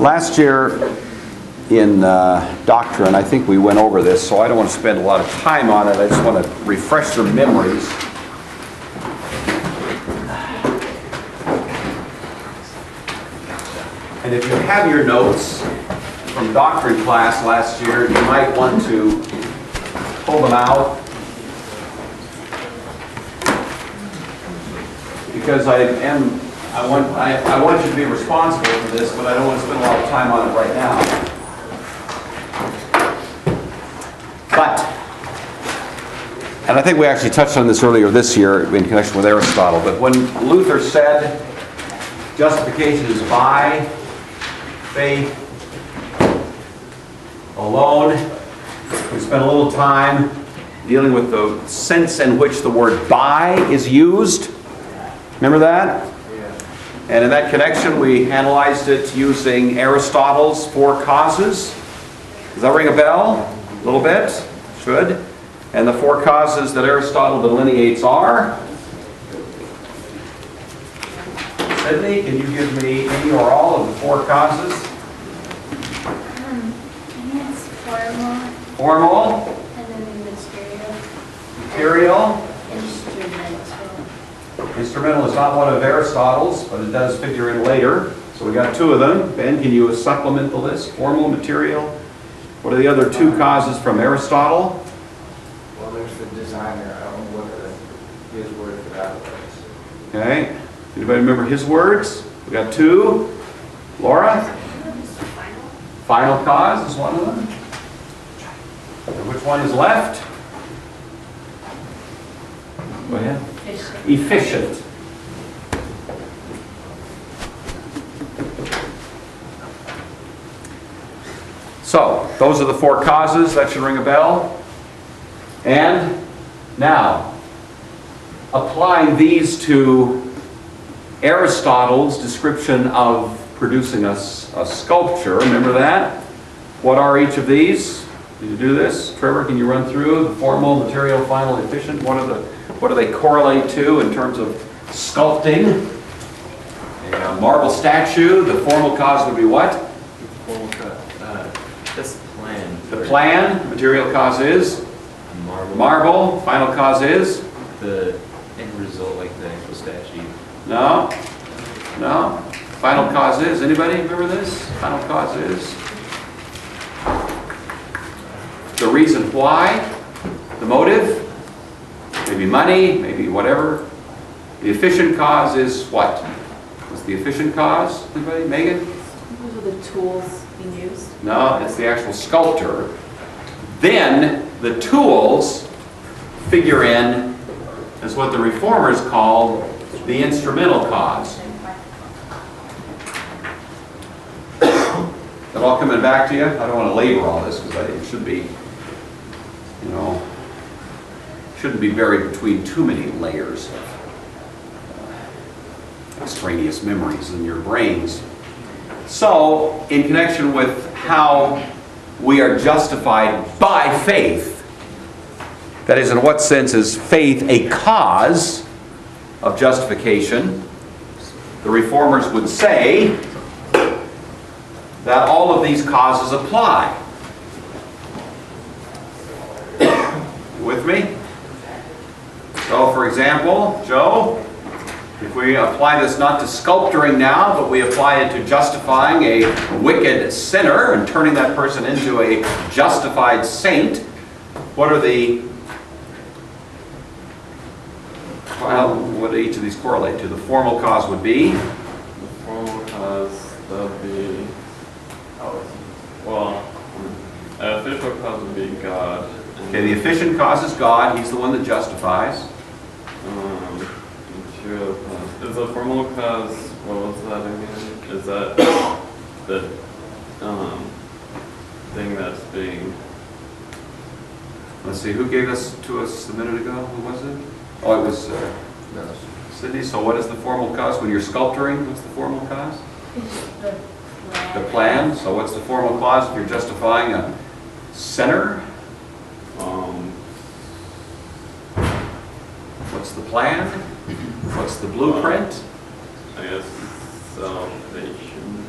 Last year in doctrine, I think we went over this, so I don't want to spend a lot of time on it. I just want to refresh your memories. And if you have your notes from doctrine class last year, you might want to pull them out. Because I want you to be responsible for this, but I don't want to spend a lot of time on it right now. And I think we actually touched on this earlier this year in connection with Aristotle, but when Luther said justification is by faith alone, we spent a little time dealing with the sense in which the word by is used. Remember that? And in that connection, we analyzed it using Aristotle's four causes. Does that ring a bell? A little bit? Should. And the four causes that Aristotle delineates are? Sydney, can you give me any or all of the four causes? I think it's formal. Formal. And then material. Material. Instrumental. Instrumental is not one of Aristotle's, but it does figure in later. So we got two of them. Ben, can you supplement the list? Formal, material. What are the other two causes from Aristotle? Well, there's the designer. I don't know what his word for that was. Okay. Anybody remember his words? We got two. Laura? Final cause is one of them. And which one is left? Go ahead. Efficient. So, those are the four causes. That should ring a bell. And now, applying these to Aristotle's description of producing a sculpture. Remember that? What are each of these? Did you do this? Trevor, can you run through the formal, material, final, efficient? What do they correlate to in terms of sculpting? A marble statue, the formal cause would be what? Formal cause, just plan. The plan. Material cause is? Marble. Marble. Final cause is? The end result, like the actual statue. No. No. Final cause is? Anybody remember this? Final cause is? The reason why? The motive? Maybe money, maybe whatever. The efficient cause is what? What's the efficient cause? Anybody? Megan? Those are the tools being used. No, it's the actual sculptor. Then the tools figure in as what the reformers call the instrumental cause. That all coming back to you? I don't want to labor all this because it should be, shouldn't be buried between too many layers of extraneous memories in your brains. So, in connection with how we are justified by faith, that is, in what sense is faith a cause of justification? The reformers would say that all of these causes apply. You with me? So, for example, Joe, if we apply this not to sculpturing now, but we apply it to justifying a wicked sinner and turning that person into a justified saint, what do each of these correlate to? The formal cause would be? The formal cause, that would be, official cause would be God. Okay, the efficient cause is God. He's the one that justifies. Material cause. Is the formal cause, what was that again? Is that the thing that's being... Let's see, who gave this to us a minute ago? Who was it? Oh, it was Sydney. So what is the formal cause? When you're sculpturing, what's the formal cause? The plan. So what's the formal cause if you're justifying a sinner? What's the plan? What's the blueprint? I guess salvation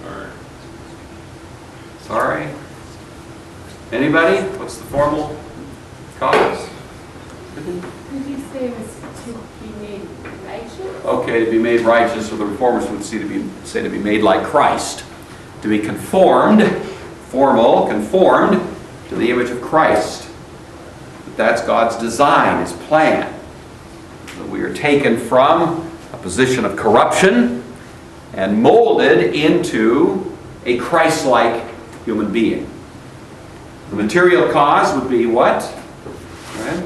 or Sorry. Anybody? What's the formal cause? Did you say it was to be made righteous? Okay, to be made righteous, or the reformers would say to be made like Christ. To be conformed, conformed to the image of Christ. That's God's design, His plan. That we are taken from a position of corruption and molded into a Christ-like human being. The material cause would be what? Right?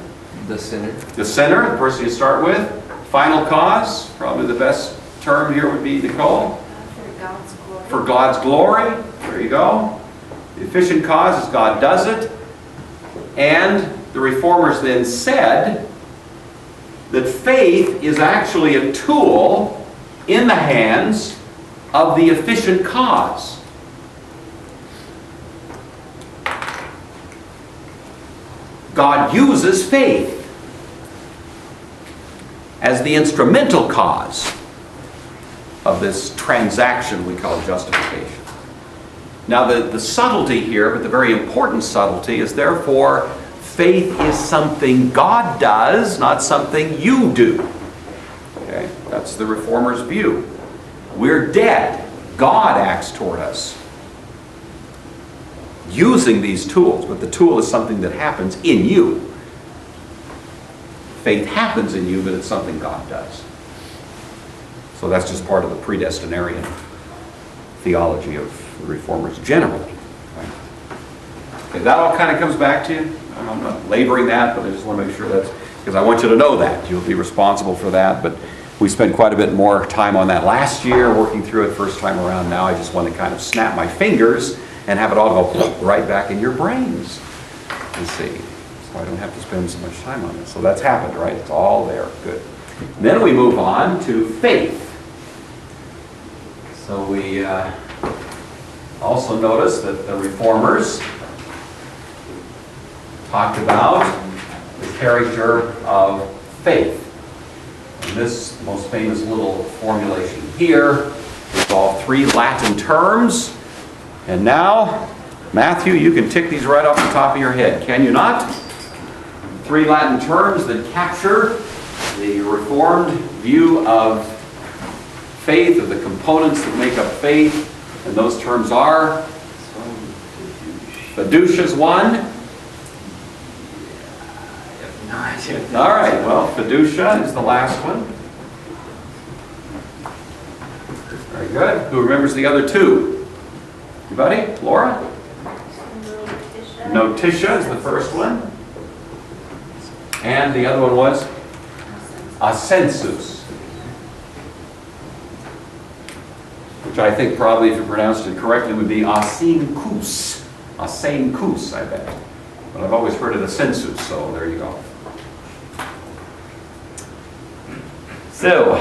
The sinner. The sinner, the person you start with. Final cause, probably the best term here would be, Nicole. For God's glory. For God's glory. There you go. The efficient cause is God does it. And the reformers then said that faith is actually a tool in the hands of the efficient cause. God uses faith as the instrumental cause of this transaction we call justification. Now the subtlety here, but the very important subtlety, is therefore faith is something God does, not something you do. Okay? That's the Reformers' view. We're dead. God acts toward us using these tools, but the tool is something that happens in you. Faith happens in you, but it's something God does. So that's just part of the predestinarian theology of the Reformers generally. Right? Okay, that all kind of comes back to you. I'm not laboring that, but I just want to make sure that's, because I want you to know that. You'll be responsible for that, but we spent quite a bit more time on that last year, working through it first time around. Now I just want to kind of snap my fingers and have it all go right back in your brains. And see. So I don't have to spend so much time on it. So that's happened, right? It's all there. Good. And then we move on to faith. So we also notice that the Reformers talked about the character of faith. And this most famous little formulation here is all three Latin terms. And now, Matthew, you can tick these right off the top of your head, can you not? Three Latin terms that capture the Reformed view of faith, of the components that make up faith. And those terms are, fiducia is one. All right, well, fiducia is the last one. Very good. Who remembers the other two? Anybody? Laura? Notitia is the first one. And the other one was assensus, which I think probably, if you pronounced it correctly, would be asenkus. Asenkus, I bet. But I've always heard of assensus, so there you go. So,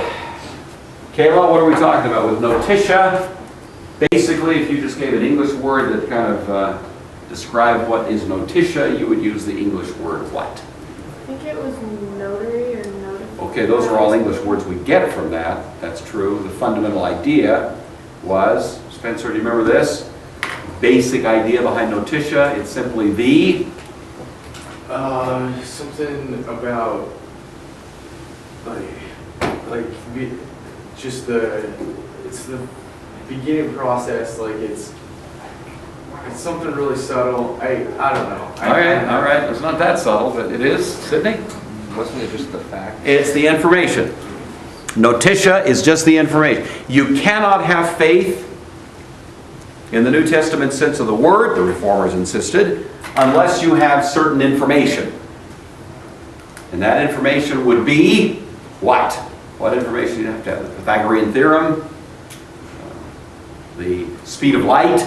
Kayla, what are we talking about with notitia? Basically, if you just gave an English word that kind of described what is notitia, you would use the English word what? I think it was notary or notified. Okay, those are all English words we get from that. That's true. The fundamental idea was, Spencer, do you remember this? Basic idea behind notitia, it's simply the... Something about, it's the beginning process, like it's something really subtle. I don't know. All right. It's not that subtle, but it is. Sydney? Wasn't it just the fact? It's the information. Notitia is just the information. You cannot have faith in the New Testament sense of the word, the Reformers insisted, unless you have certain information. And that information would be what? What information do you have to have? The Pythagorean theorem? The speed of light?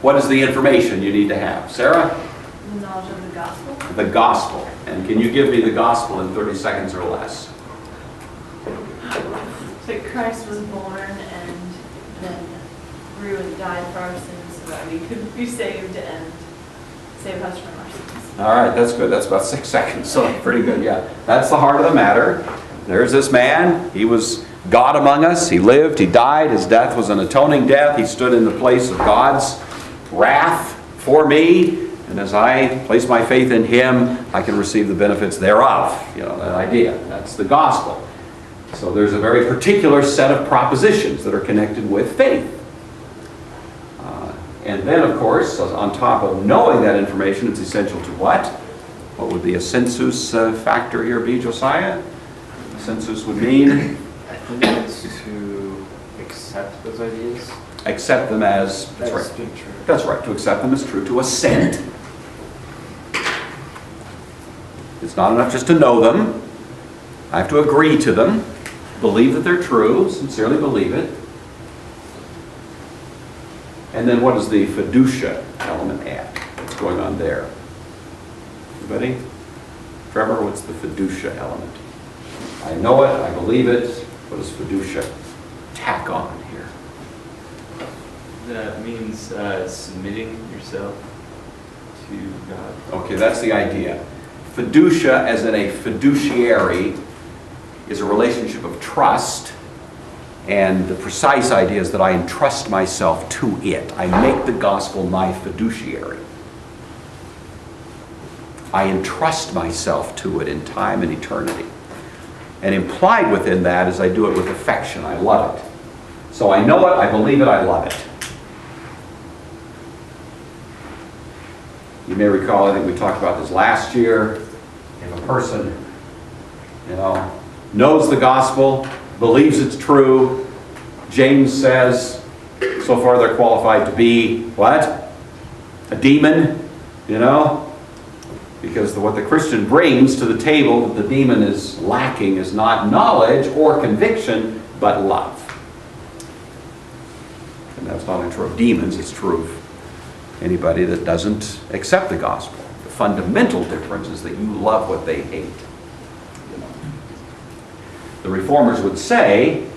What is the information you need to have? Sarah? The knowledge of the gospel. The gospel. And can you give me the gospel in 30 seconds or less? That Christ was born and then grew and died for our sins so that we could be saved and save us from our sins. All right, that's good. That's about 6 seconds, so pretty good, yeah. That's the heart of the matter. There's this man. He was God among us. He lived, he died. His death was an atoning death. He stood in the place of God's wrath for me, and as I place my faith in him, I can receive the benefits thereof. You know, that idea. That's the gospel. So there's a very particular set of propositions that are connected with faith. And then, of course, on top of knowing that information, it's essential to what? What would the assensus factor here be, Josiah? Assensus would mean? I think it's to accept those ideas. Accept them as, that's As right. being true. That's right, to accept them as true, to assent. It's not enough just to know them. I have to agree to them, believe that they're true, sincerely believe it. And then what does the fiducia element add? What's going on there? Anybody? Trevor, what's the fiducia element? I know it, I believe it. What does fiducia tack on here? That means submitting yourself to God. Okay, that's the idea. Fiducia, as in a fiduciary, is a relationship of trust. And the precise idea is that I entrust myself to it. I make the gospel my fiduciary. I entrust myself to it in time and eternity. And implied within that is I do it with affection. I love it. So I know it, I believe it, I love it. You may recall, I think we talked about this last year. If a person, knows the gospel, believes it's true, James says, so far they're qualified to be, what? A demon, Because what the Christian brings to the table that the demon is lacking is not knowledge or conviction, but love. And that's not only true of demons, it's true of anybody that doesn't accept the gospel. The fundamental difference is that you love what they hate. The reformers would say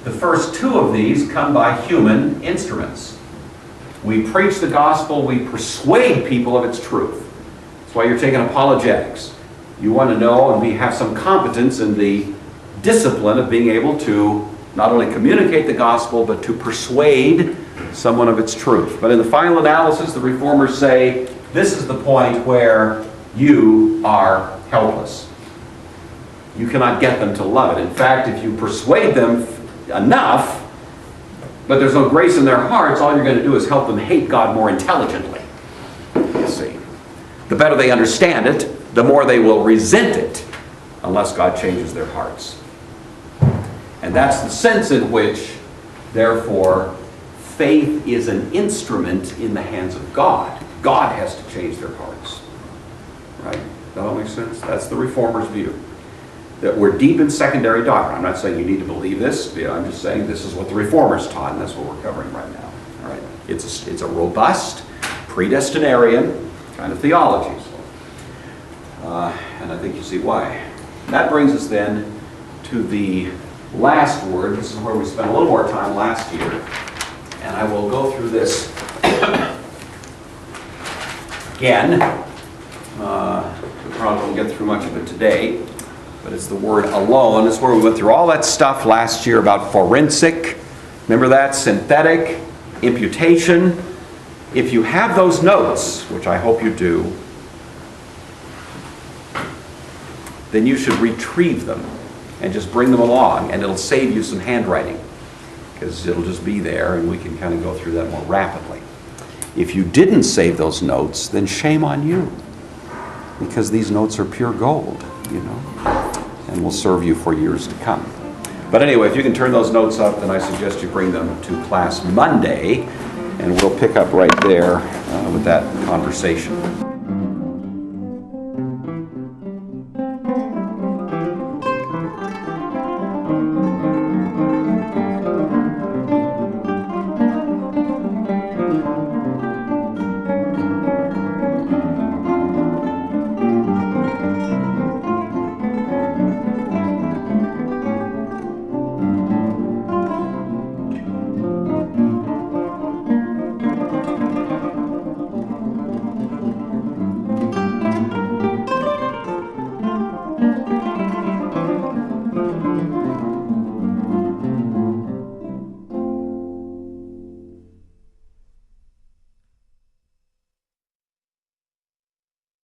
the first two of these come by human instruments. We preach the gospel, we persuade people of its truth. That's why you're taking apologetics. You want to know and have some competence in the discipline of being able to not only communicate the gospel, but to persuade someone of its truth. But in the final analysis, the reformers say, this is the point where you are helpless. You cannot get them to love it. In fact, if you persuade them enough, but there's no grace in their hearts, all you're going to do is help them hate God more intelligently. You see. The better they understand it, the more they will resent it, unless God changes their hearts. And that's the sense in which, therefore, faith is an instrument in the hands of God. God has to change their hearts. Right? That all makes sense? That's the reformers' view. That we're deep in secondary doctrine. I'm not saying you need to believe this. I'm just saying this is what the reformers taught, and that's what we're covering right now. All right? It's a robust, predestinarian kind of theology. And I think you see why. That brings us then to the last word. This is where we spent a little more time last year. And I will go through this again. We probably won't get through much of it today. But it's the word alone. It's where we went through all that stuff last year about forensic. Remember that? Synthetic, imputation. If you have those notes, which I hope you do, then you should retrieve them and just bring them along, and it'll save you some handwriting because it'll just be there and we can kind of go through that more rapidly. If you didn't save those notes, then shame on you, because these notes are pure gold, and will serve you for years to come. But anyway, if you can turn those notes up, then I suggest you bring them to class Monday, and we'll pick up right there with that conversation.